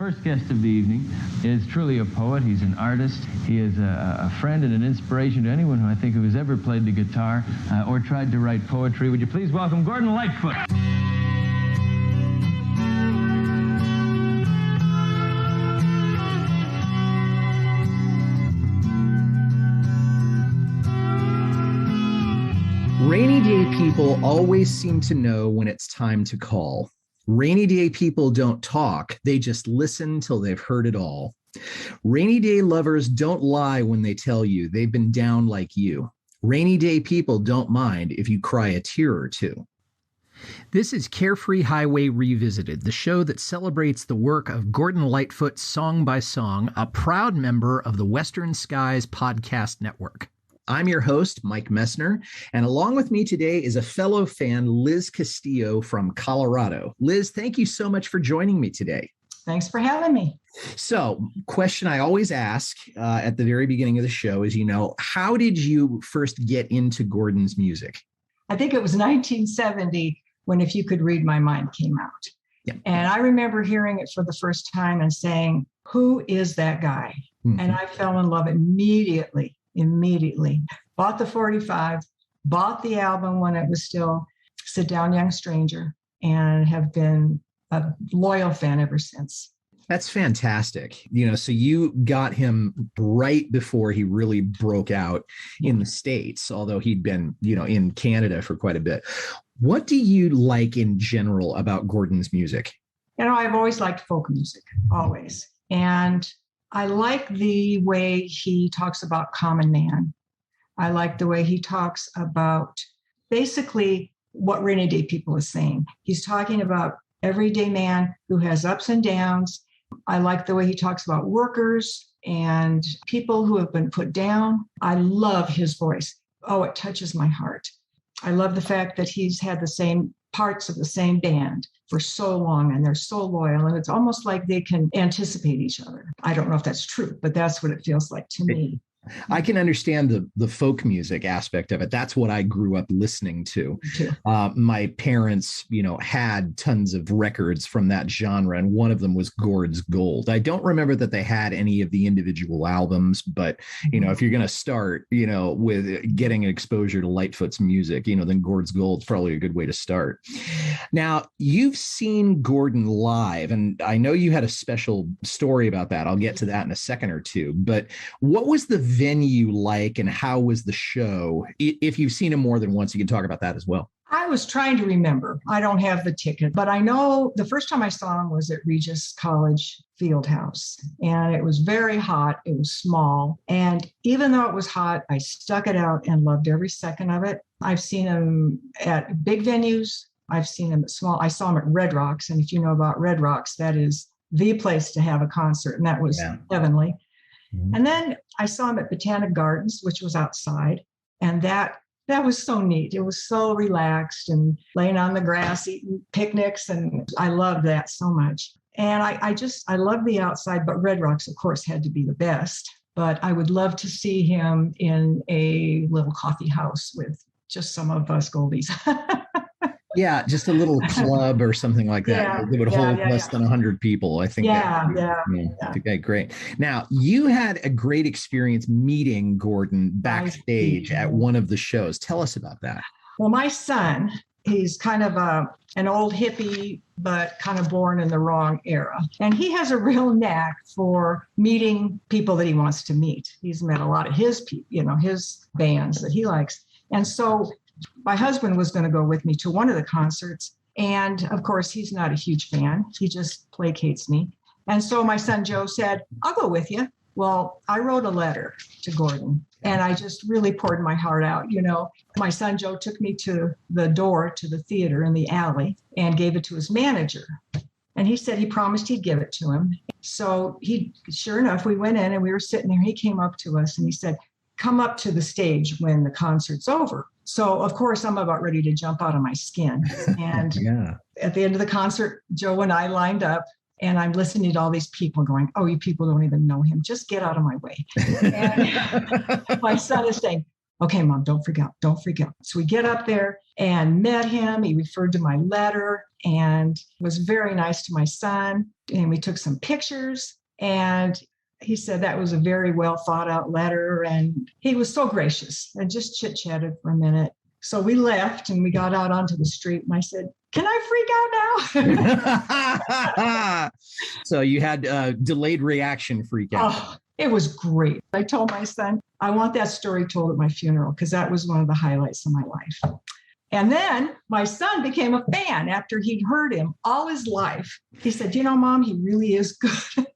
First guest of the evening is truly a poet. He's an artist. He is a friend and an inspiration to anyone who I think who has ever played the guitar or tried to write poetry. Would you please welcome Gordon Lightfoot? Rainy day people always seem to know when it's time to call. Rainy day people don't talk, they just listen till they've heard it all. Rainy day lovers don't lie when they tell you they've been down like you. Rainy day people don't mind if you cry a tear or two. This is Carefree Highway Revisited, the show that celebrates the work of Gordon Lightfoot song by song, a proud member of the Western Skies Podcast Network. I'm your host, Mike Messner, and along with me today is a fellow fan, Liz Castillo from Colorado. Liz, thank you so much for joining me today. Thanks for having me. So, question I always ask at the very beginning of the show is, how did you first get into Gordon's music? I think it was 1970 when If You Could Read My Mind came out. Yeah. And I remember hearing it for the first time and saying, who is that guy? Mm-hmm. And I fell in love immediately. Bought the 45, bought the album when it was still Sit Down Young Stranger, and have been a loyal fan ever since. That's fantastic. So you got him right before he really broke out in the States, although he'd been, in Canada for quite a bit. What do you like in general about Gordon's music? I've always liked folk music, always. And I like the way he talks about common man. I like the way he talks about basically what Rainy Day People is saying. He's talking about everyday man who has ups and downs. I like the way he talks about workers and people who have been put down. I love his voice. Oh, it touches my heart. I love the fact that he's had the same parts of the same band for so long, and they're so loyal, and it's almost like they can anticipate each other. I don't know if that's true, but that's what it feels like to me. I can understand the folk music aspect of it. That's what I grew up listening to. My parents, had tons of records from that genre, and one of them was Gord's Gold. I don't remember that they had any of the individual albums, but, if you're going to start, with getting exposure to Lightfoot's music, then Gord's Gold's probably a good way to start. Now, you've seen Gordon live, and I know you had a special story about that. I'll get to that in a second or two, but what was the venue like, and how was the show? If you've seen him more than once, you can talk about that as well. I was trying to remember. I don't have the ticket, but I know the first time I saw him was at Regis College Fieldhouse, and it was very hot. It was small, and even though it was hot, I stuck it out and loved every second of it. I've seen him at big venues. I've seen him at small. I saw him at Red Rocks, and if you know about Red Rocks, that is the place to have a concert, and that was heavenly. Mm-hmm. And then I saw him at Botanic Gardens, which was outside. And that was so neat. It was so relaxed and laying on the grass, eating picnics. And I loved that so much. And I love the outside, but Red Rocks, of course, had to be the best. But I would love to see him in a little coffee house with just some of us Goldies. Yeah, just a little club or something like that. It would hold less than 100 people. I think. Okay, great. Now, you had a great experience meeting Gordon backstage at one of the shows. Tell us about that. Well, my son, he's kind of an old hippie, but kind of born in the wrong era. And he has a real knack for meeting people that he wants to meet. He's met a lot of his people, his bands that he likes. And so my husband was going to go with me to one of the concerts. And of course, he's not a huge fan. He just placates me. And so my son Joe said, I'll go with you. Well, I wrote a letter to Gordon, and I just really poured my heart out. My son Joe took me to the door to the theater in the alley and gave it to his manager. And he said he promised he'd give it to him. So sure enough, we went in and we were sitting there. He came up to us and he said, come up to the stage when the concert's over. So, of course, I'm about ready to jump out of my skin. And at the end of the concert, Joe and I lined up, and I'm listening to all these people going, oh, you people don't even know him. Just get out of my way. And my son is saying, Okay, Mom, don't freak out. Don't freak out. So we get up there and met him. He referred to my letter and was very nice to my son. And we took some pictures, and he said that was a very well thought out letter. And he was so gracious and just chit-chatted for a minute. So we left and we got out onto the street, and I said, can I freak out now? So you had delayed reaction freak out. Oh, it was great. I told my son, I want that story told at my funeral, because that was one of the highlights of my life. And then my son became a fan after he'd heard him all his life. He said, Mom, he really is good.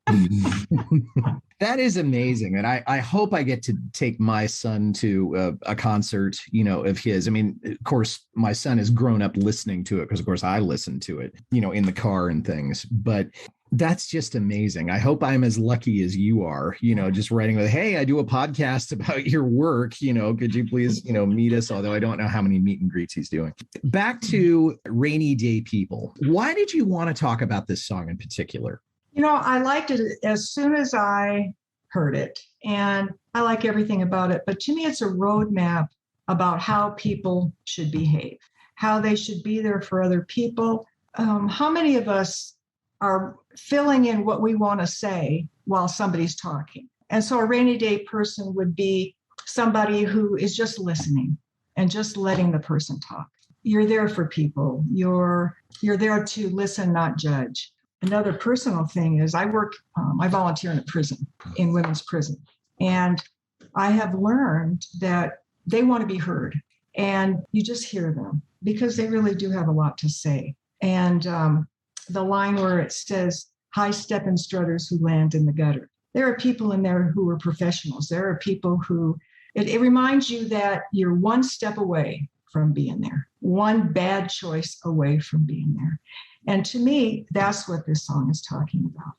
That is amazing. And I hope I get to take my son to a concert, of his. I mean, of course, my son has grown up listening to it because, of course, I listen to it, in the car and things. But that's just amazing. I hope I'm as lucky as you are, just writing with, hey, I do a podcast about your work. Could you please, meet us? Although I don't know how many meet and greets he's doing. Back to Rainy Day People. Why did you want to talk about this song in particular? I liked it as soon as I heard it, and I like everything about it. But to me, it's a roadmap about how people should behave, how they should be there for other people. How many of us are filling in what we want to say while somebody's talking? And so a rainy day person would be somebody who is just listening and just letting the person talk. You're there for people. You're there to listen, not judge. Another personal thing is I volunteer in a prison, in women's prison. And I have learned that they want to be heard, and you just hear them because they really do have a lot to say. And the line where it says, high step and strutters who land in the gutter. There are people in there who are professionals. There are people who, it reminds you that you're one step away from being there, one bad choice away from being there. And to me, that's what this song is talking about.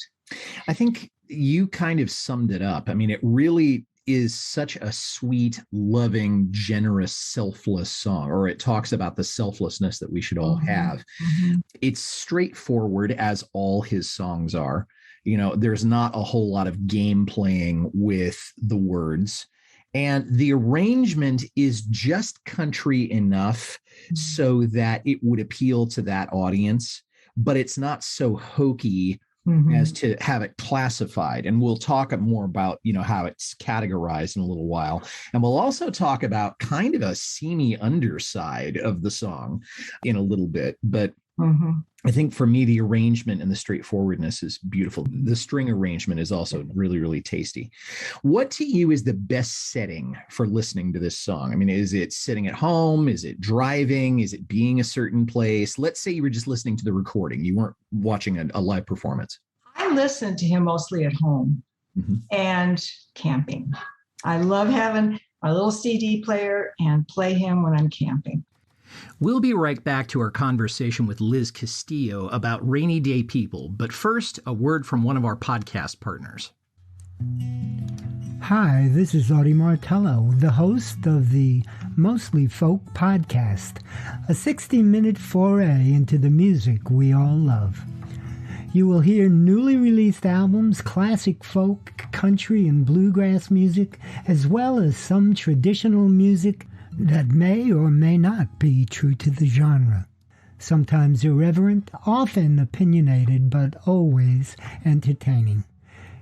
I think you kind of summed it up. I mean, it really is such a sweet, loving, generous, selfless song, or it talks about the selflessness that we should all have. Mm-hmm. It's straightforward, as all his songs are. There's not a whole lot of game playing with the words. And the arrangement is just country enough so that it would appeal to that audience, but it's not so hokey as to have it classified. And we'll talk more about, how it's categorized in a little while. And we'll also talk about kind of a seamy underside of the song in a little bit. But I think for me, the arrangement and the straightforwardness is beautiful. The string arrangement is also really, really tasty. What to you is the best setting for listening to this song? I mean, is it sitting at home? Is it driving? Is it being a certain place? Let's say you were just listening to the recording. You weren't watching a live performance. I listen to him mostly at home and camping. I love having my little CD player and play him when I'm camping. We'll be right back to our conversation with Liz Castillo about Rainy Day People, but first, a word from one of our podcast partners. Hi, this is Audie Martello, the host of the Mostly Folk podcast, a 60-minute foray into the music we all love. You will hear newly released albums, classic folk, country, and bluegrass music, as well as some traditional music that may or may not be true to the genre. Sometimes irreverent, often opinionated, but always entertaining.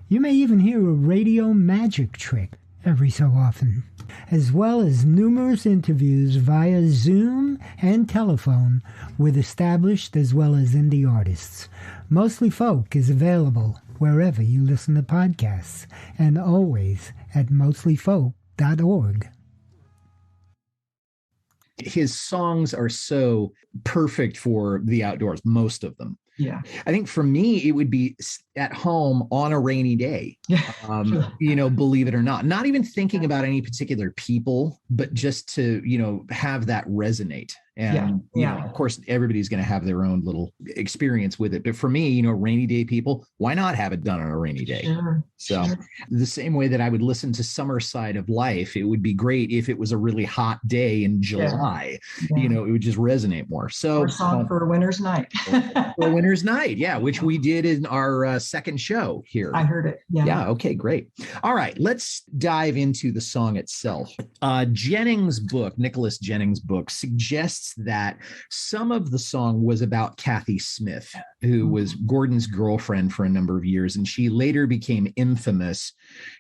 You may even hear a radio magic trick every so often, as well as numerous interviews via Zoom and telephone with established as well as indie artists. Mostly Folk is available wherever you listen to podcasts, and always at mostlyfolk.org. His songs are so perfect for the outdoors, most of them. Yeah. I think for me, it would be at home on a rainy day, believe it or not even thinking about any particular people, but just to, have that resonate, And, you know, of course, everybody's going to have their own little experience with it. But for me, you know, rainy day people, why not have it done on a rainy day? So the same way that I would listen to Summer Side of Life, it would be great if it was a really hot day in July. You know, it would just resonate more. So or song for a winter's night. for a winter's night. Yeah. Which we did in our second show here. I heard it. Yeah. Okay, great. All right. Let's dive into the song itself. Jennings' book, Nicholas Jennings' book, suggests that some of the song was about Kathy Smith, who was Gordon's girlfriend for a number of years. And she later became infamous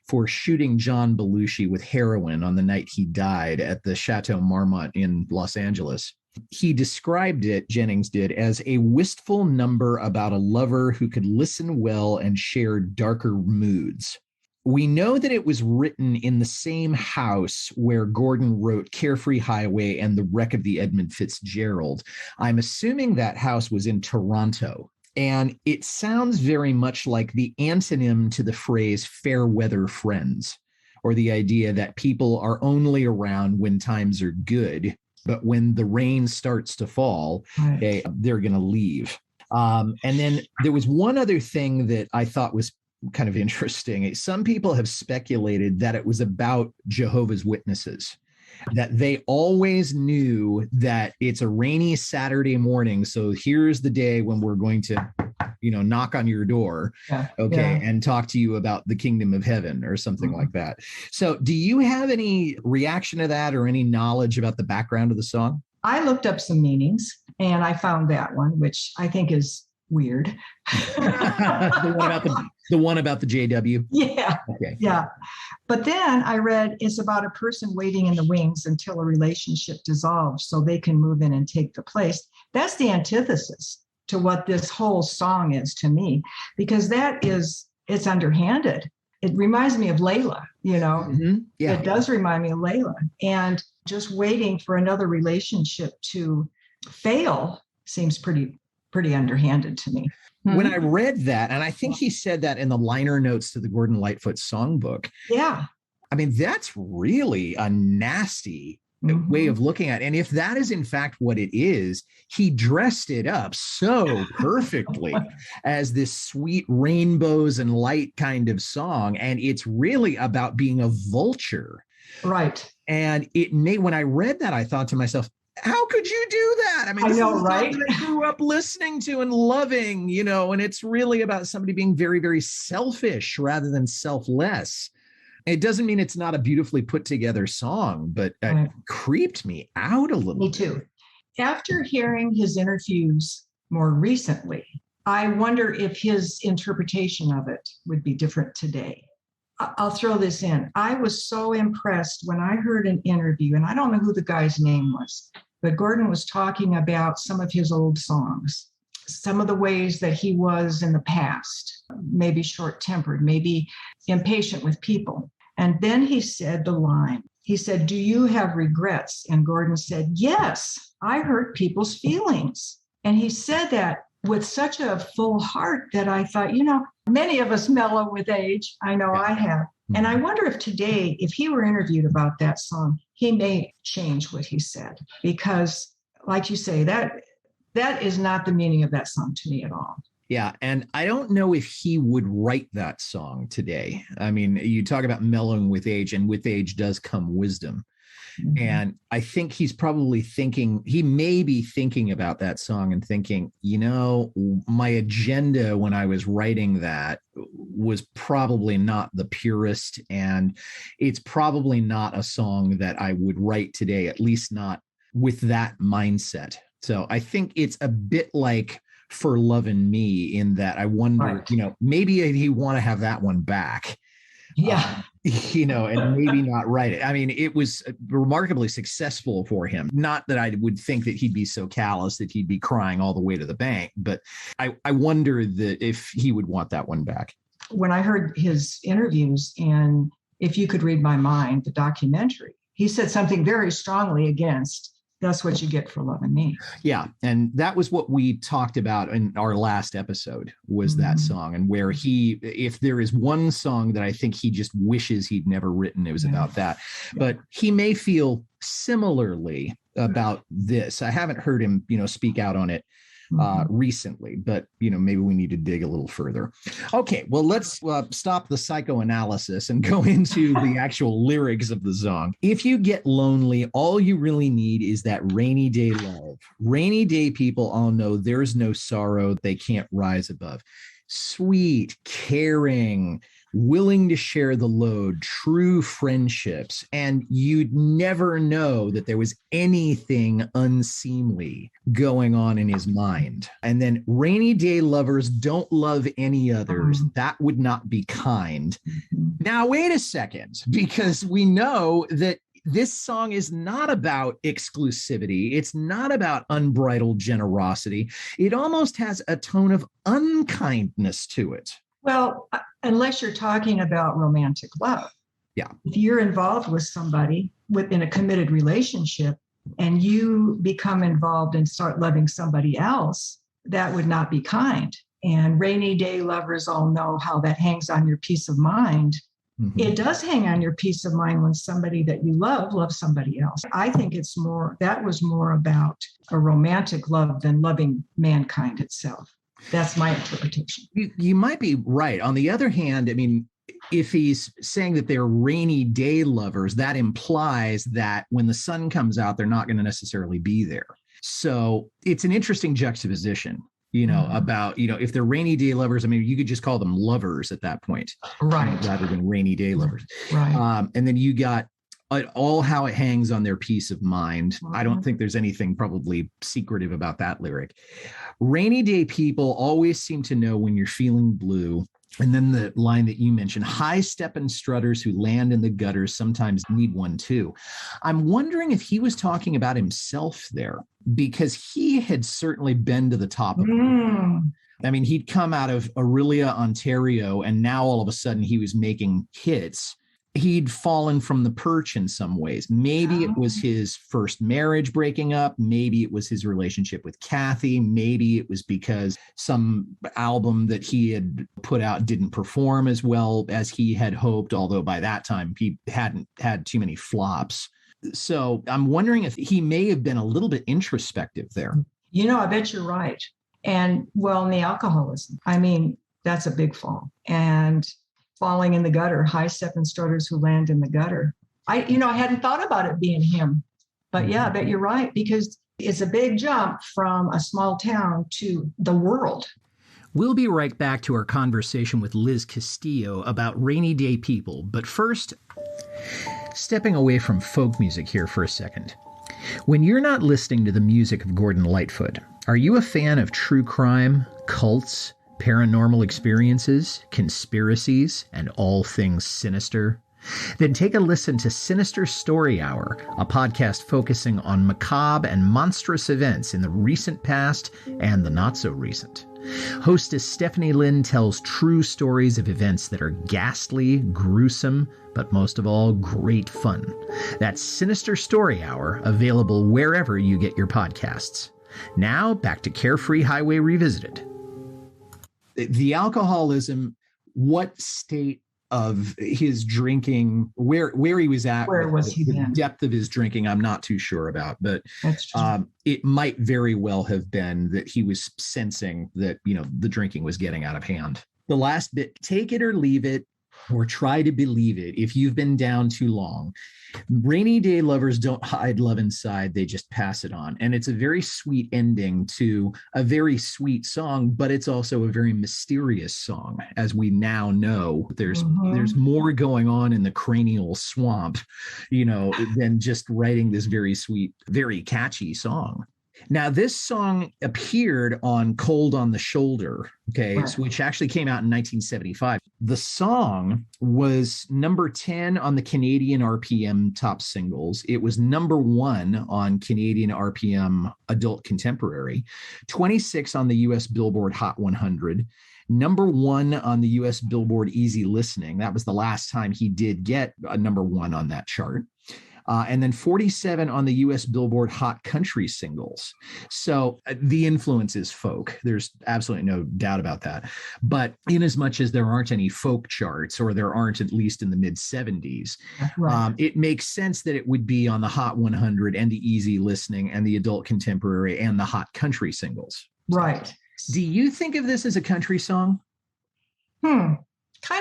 for shooting John Belushi with heroin on the night he died at the Chateau Marmont in Los Angeles. He described it, Jennings did, as a wistful number about a lover who could listen well and share darker moods. We know that it was written in the same house where Gordon wrote Carefree Highway and The Wreck of the Edmund Fitzgerald. I'm assuming that house was in Toronto. And it sounds very much like the antonym to the phrase fair weather friends, or the idea that people are only around when times are good, but when the rain starts to fall, they're going to leave. And then there was one other thing that I thought was kind of interesting. Some people have speculated that it was about Jehovah's Witnesses, that they always knew that it's a rainy Saturday morning. So here's the day when we're going to, you know, knock on your door, and talk to you about the kingdom of heaven or something like that. So do you have any reaction to that or any knowledge about the background of the song? I looked up some meanings and I found that one, which I think is weird. The one about the JW? Yeah. Okay. Yeah. But then I read it's about a person waiting in the wings until a relationship dissolves so they can move in and take the place. That's the antithesis to what this whole song is to me, because it's underhanded. It reminds me of Layla, you know. Yeah. It does remind me of Layla. And just waiting for another relationship to fail seems pretty underhanded to me. When I read that, and I think he said that in the liner notes to the Gordon Lightfoot songbook. Yeah. I mean, that's really a nasty way of looking at it. And if that is in fact what it is, he dressed it up so perfectly as this sweet rainbows and light kind of song. And it's really about being a vulture. Right. And when I read that, I thought to myself, how could you do that? I mean, this is something I grew up listening to and loving, you know, and it's really about somebody being very, very selfish rather than selfless. It doesn't mean it's not a beautifully put together song, but it creeped me out a little bit. Me too. After hearing his interviews more recently, I wonder if his interpretation of it would be different today. I'll throw this in. I was so impressed when I heard an interview, and I don't know who the guy's name was, but Gordon was talking about some of his old songs, some of the ways that he was in the past, maybe short-tempered, maybe impatient with people. And then he said the line, he said, "Do you have regrets?" And Gordon said, "Yes, I hurt people's feelings." And he said that with such a full heart that I thought, you know, many of us mellow with age. I know I have. And I wonder if today, if he were interviewed about that song, he may change what he said. Because like you say, that is not the meaning of that song to me at all. Yeah. And I don't know if he would write that song today. I mean, you talk about mellowing with age, and with age does come wisdom. And I think he's probably he may be thinking about that song and thinking, you know, my agenda when I was writing that was probably not the purest. And it's probably not a song that I would write today, at least not with that mindset. So I think it's a bit like For Lovin' Me in that I wonder, you know, maybe he'd want to have that one back. Yeah. You know, and maybe not write it. I mean, it was remarkably successful for him. Not that I would think that he'd be so callous that he'd be crying all the way to the bank, but I wonder if he would want that one back. When I heard his interviews in If You Could Read My Mind, the documentary, he said something very strongly against That's What You Get for Loving Me. Yeah. And that was what we talked about in our last episode, was that song, and where if there is one song that I think he just wishes he'd never written, it was about that. But he may feel similarly about this. I haven't heard him, speak out on it recently, but maybe we need to dig a little further. Okay, well, let's stop the psychoanalysis and go into the actual lyrics of the song. If you get lonely, all you really need is that rainy day love. Rainy day people all know there's no sorrow they can't rise above. Sweet, caring, willing to share the load, true friendships, and you'd never know that there was anything unseemly going on in his mind. And then rainy day lovers don't love any others. That would not be kind. Now, wait a second, because we know that this song is not about exclusivity. It's not about unbridled generosity. It almost has a tone of unkindness to it. Well, unless you're talking about romantic love. Yeah. If you're involved with somebody within a committed relationship and you become involved and start loving somebody else, that would not be kind. And rainy day lovers all know how that hangs on your peace of mind. Mm-hmm. It does hang on your peace of mind when somebody that you love loves somebody else. I think that was more about a romantic love than loving mankind itself. That's my interpretation. You might be right. On the other hand, I mean, if he's saying that they're rainy day lovers, that implies that when the sun comes out, they're not going to necessarily be there. So it's an interesting juxtaposition, about, if they're rainy day lovers, I mean, you could just call them lovers at that point. Right. Rather than rainy day lovers. Right. And then you got all how it hangs on their peace of mind. I don't think there's anything probably secretive about that lyric. Rainy day people always seem to know when you're feeling blue. And then the line that you mentioned, high-stepping strutters who land in the gutters sometimes need one too. I'm wondering if he was talking about himself there, because he had certainly been to the top of it. I mean, he'd come out of Orillia, Ontario, and now all of a sudden he was making hits. He'd fallen from the perch in some ways. Maybe it was his first marriage breaking up. Maybe it was his relationship with Kathy. Maybe it was because some album that he had put out didn't perform as well as he had hoped, although by that time he hadn't had too many flops. So I'm wondering if he may have been a little bit introspective there. I bet you're right. And in the alcoholism, I mean, that's a big fall. And falling in the gutter, high-stepping strutters who land in the gutter. I hadn't thought about it being him, but yeah, I bet you're right, because it's a big jump from a small town to the world. We'll be right back to our conversation with Liz Castillo about rainy day people, but first, stepping away from folk music here for a second. When you're not listening to the music of Gordon Lightfoot, are you a fan of true crime, cults, paranormal experiences, conspiracies, and all things sinister? Then take a listen to Sinister Story Hour, a podcast focusing on macabre and monstrous events in the recent past and the not-so-recent. Hostess Stephanie Lynn tells true stories of events that are ghastly, gruesome, but most of all, great fun. That's Sinister Story Hour, available wherever you get your podcasts. Now, back to Carefree Highway Revisited. The alcoholism, what state of his drinking, where he was at, where was he the then? Depth of his drinking, I'm not too sure about, but it might very well have been that he was sensing that, the drinking was getting out of hand. The last bit, take it or leave it, or try to believe it if you've been down too long. Rainy day lovers don't hide love inside, they just pass it on. And it's a very sweet ending to a very sweet song, but it's also a very mysterious song. As we now know, there's more going on in the cranial swamp, than just writing this very sweet, very catchy song. Now, this song appeared on Cold on the Shoulder, which actually came out in 1975. The song was number 10 on the Canadian RPM top singles. It was number 1 on Canadian RPM Adult Contemporary, 26 on the U.S. Billboard Hot 100, number 1 on the U.S. Billboard Easy Listening. That was the last time he did get a number 1 on that chart. and then 47 on the U.S. Billboard Hot Country Singles. So the influence is folk. There's absolutely no doubt about that. But in as much as there aren't any folk charts, or there aren't at least in the mid-70s, Right. it makes sense that it would be on the Hot 100 and the Easy Listening and the Adult Contemporary and the Hot Country Singles. Right. Do you think of this as a country song? Kind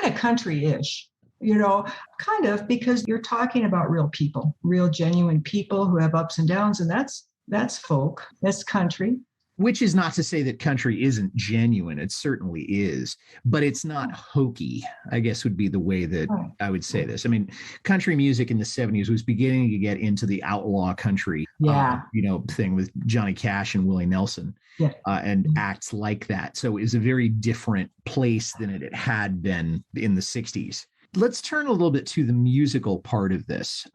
of country-ish. Kind of, because you're talking about real people, real genuine people who have ups and downs, and that's folk, that's country. Which is not to say that country isn't genuine. It certainly is, but it's not hokey, I guess would be the way that I would say this. I mean, country music in the 70s was beginning to get into the outlaw country, thing with Johnny Cash and Willie Nelson, and acts like that. So it was a very different place than it had been in the 60s. Let's turn a little bit to the musical part of this.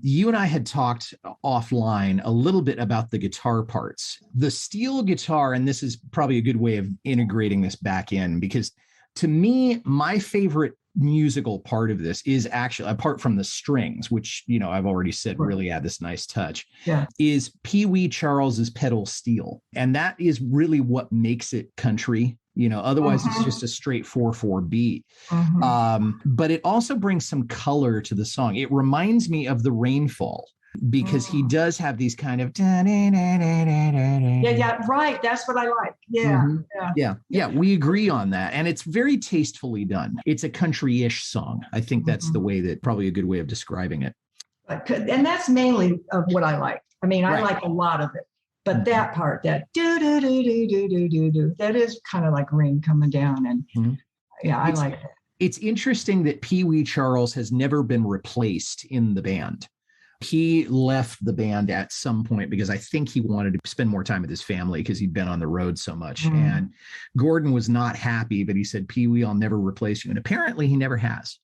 You and I had talked offline a little bit about the guitar parts. The steel guitar, and this is probably a good way of integrating this back in, because to me, my favorite musical part of this is actually, apart from the strings, which, I've already said really add this nice touch, is Pee Wee Charles's pedal steel. And that is really what makes it country. Otherwise it's just a straight 4/4 beat. But it also brings some color to the song. It reminds me of The Rainfall, because he does have these kind of right. That's what I like. Yeah, we agree on that, and it's very tastefully done. It's a country-ish song. I think that's the way that, probably a good way of describing it. And that's mainly of what I like. I mean, I like a lot of it. But that part, that do do do do do do do do, that is kind of like rain coming down, and I like it. It's interesting that Pee Wee Charles has never been replaced in the band. He left the band at some point because I think he wanted to spend more time with his family because he'd been on the road so much. And Gordon was not happy, but he said, "Pee Wee, I'll never replace you." And apparently he never has,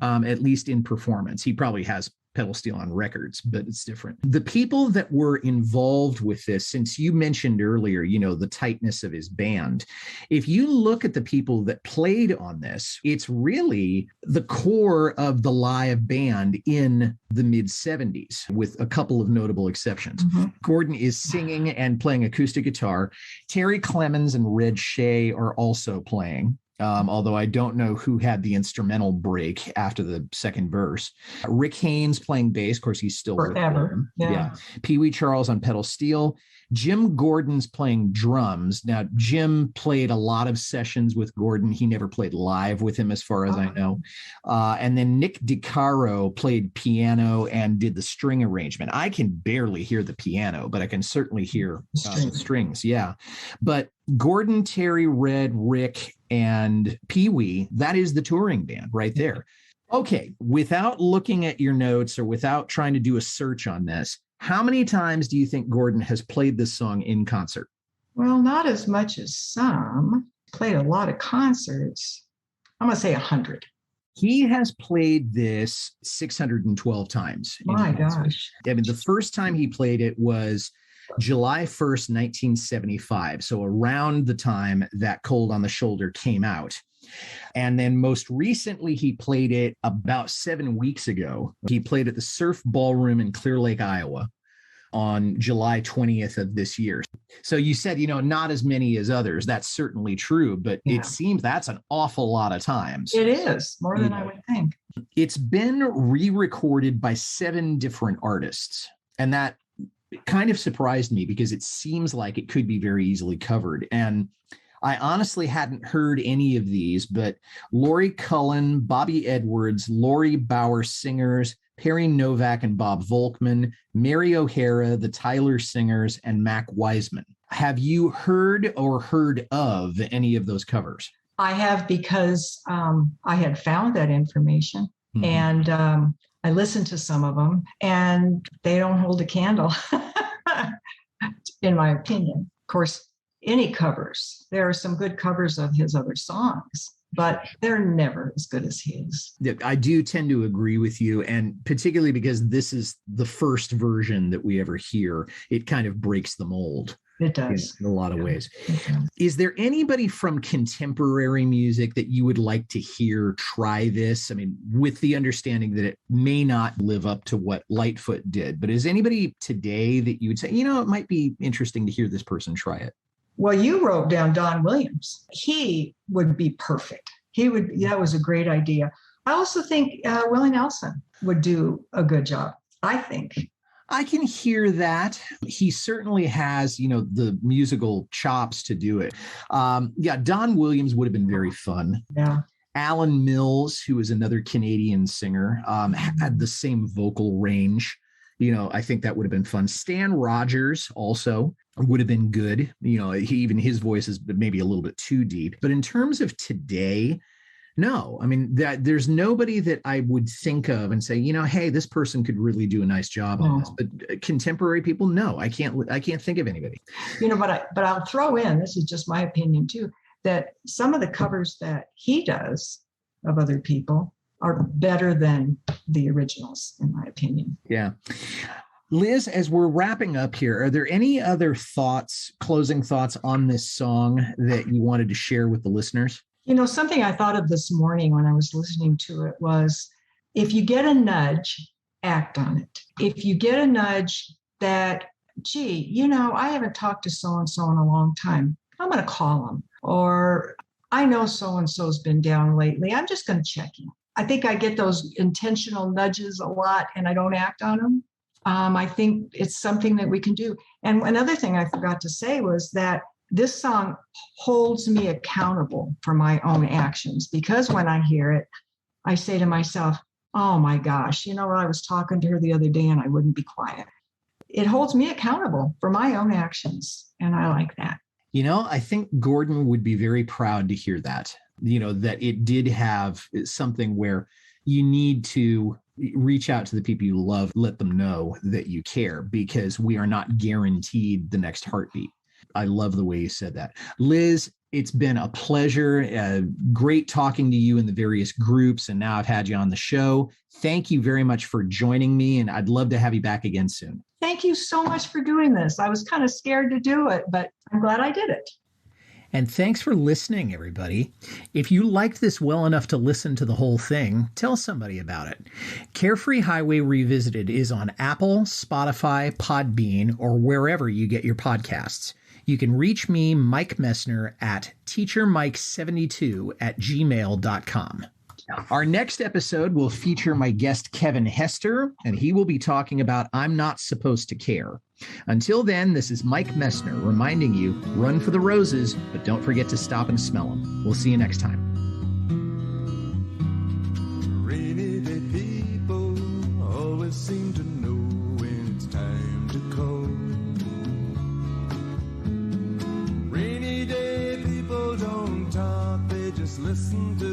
at least in performance. He probably has pedal steel on records, but it's different. The people that were involved with this, since you mentioned earlier, the tightness of his band, if you look at the people that played on this, it's really the core of the live band in the mid-70s, with a couple of notable exceptions. Gordon is singing and playing acoustic guitar. Terry Clemens and Red Shea are also playing. Although I don't know who had the instrumental break after the second verse. Rick Haynes playing bass. Of course, he's still forever. Yeah. Pee Wee Charles on pedal steel. Jim Gordon's playing drums. Now, Jim played a lot of sessions with Gordon. He never played live with him, as far as I know. And then Nick DiCaro played piano and did the string arrangement. I can barely hear the piano, but I can certainly hear strings. Yeah. But Gordon, Terry, Red, Rick, and Pee Wee, that is the touring band right there. Okay, without looking at your notes or without trying to do a search on this, how many times do you think Gordon has played this song in concert? Well, not as much as some. Played a lot of concerts. I'm going to say 100. He has played this 612 times. My gosh. I mean, the first time he played it was July 1st, 1975. So around the time that Cold on the Shoulder came out. And then most recently, he played it about 7 weeks ago. He played at the Surf Ballroom in Clear Lake, Iowa on July 20th of this year. So you said, not as many as others. That's certainly true, but it seems that's an awful lot of times. It is more than I would think. It's been re-recorded by 7 different artists. And that kind of surprised me because it seems like it could be very easily covered. And I honestly hadn't heard any of these, but Laurie Cullen, Bobby Edwards, Lori Bauer Singers, Perry Novak and Bob Volkman, Mary O'Hara, the Tyler Singers, and Mac Wiseman. Have you heard or heard of any of those covers? I have, because I had found that information and I listened to some of them, and they don't hold a candle, in my opinion. Of course, any covers, there are some good covers of his other songs, but they're never as good as his. I do tend to agree with you, and particularly because this is the first version that we ever hear, it kind of breaks the mold. It does. In a lot of ways. Is there anybody from contemporary music that you would like to hear try this? I mean, with the understanding that it may not live up to what Lightfoot did, but is anybody today that you would say, it might be interesting to hear this person try it? Well, you wrote down Don Williams. He would be perfect. That was a great idea. I also think Willie Nelson would do a good job, I think. I can hear that. He certainly has, the musical chops to do it. Don Williams would have been very fun. Yeah. Alan Mills, who is another Canadian singer, had the same vocal range. I think that would have been fun. Stan Rogers also would have been good. Even his voice is maybe a little bit too deep. But in terms of today, no, I mean, there's nobody that I would think of and say, hey, this person could really do a nice job on this. But contemporary people, no, I can't think of anybody. But I'll throw in, this is just my opinion too, that some of the covers that he does of other people are better than the originals, in my opinion. Yeah. Liz, as we're wrapping up here, are there any other closing thoughts on this song that you wanted to share with the listeners? Something I thought of this morning when I was listening to it was, if you get a nudge, act on it. If you get a nudge that, gee, I haven't talked to so-and-so in a long time, I'm going to call them. Or I know so-and-so's been down lately, I'm just going to check in. I think I get those intentional nudges a lot and I don't act on them. I think it's something that we can do. And another thing I forgot to say was that this song holds me accountable for my own actions, because when I hear it, I say to myself, oh my gosh, I was talking to her the other day and I wouldn't be quiet. It holds me accountable for my own actions. And I like that. I think Gordon would be very proud to hear that, that it did have something where you need to reach out to the people you love, let them know that you care, because we are not guaranteed the next heartbeat. I love the way you said that. Liz, it's been a pleasure. Great talking to you in the various groups. And now I've had you on the show. Thank you very much for joining me. And I'd love to have you back again soon. Thank you so much for doing this. I was kind of scared to do it, but I'm glad I did it. And thanks for listening, everybody. If you liked this well enough to listen to the whole thing, tell somebody about it. Carefree Highway Revisited is on Apple, Spotify, Podbean, or wherever you get your podcasts. You can reach me, Mike Messner, at teachermike72@gmail.com. Our next episode will feature my guest, Kevin Hester, and he will be talking about I'm Not Supposed to Care. Until then, this is Mike Messner reminding you, run for the roses, but don't forget to stop and smell them. We'll see you next time. Rainy day people always seem to know when it's time to call. Rainy day people don't talk, they just listen to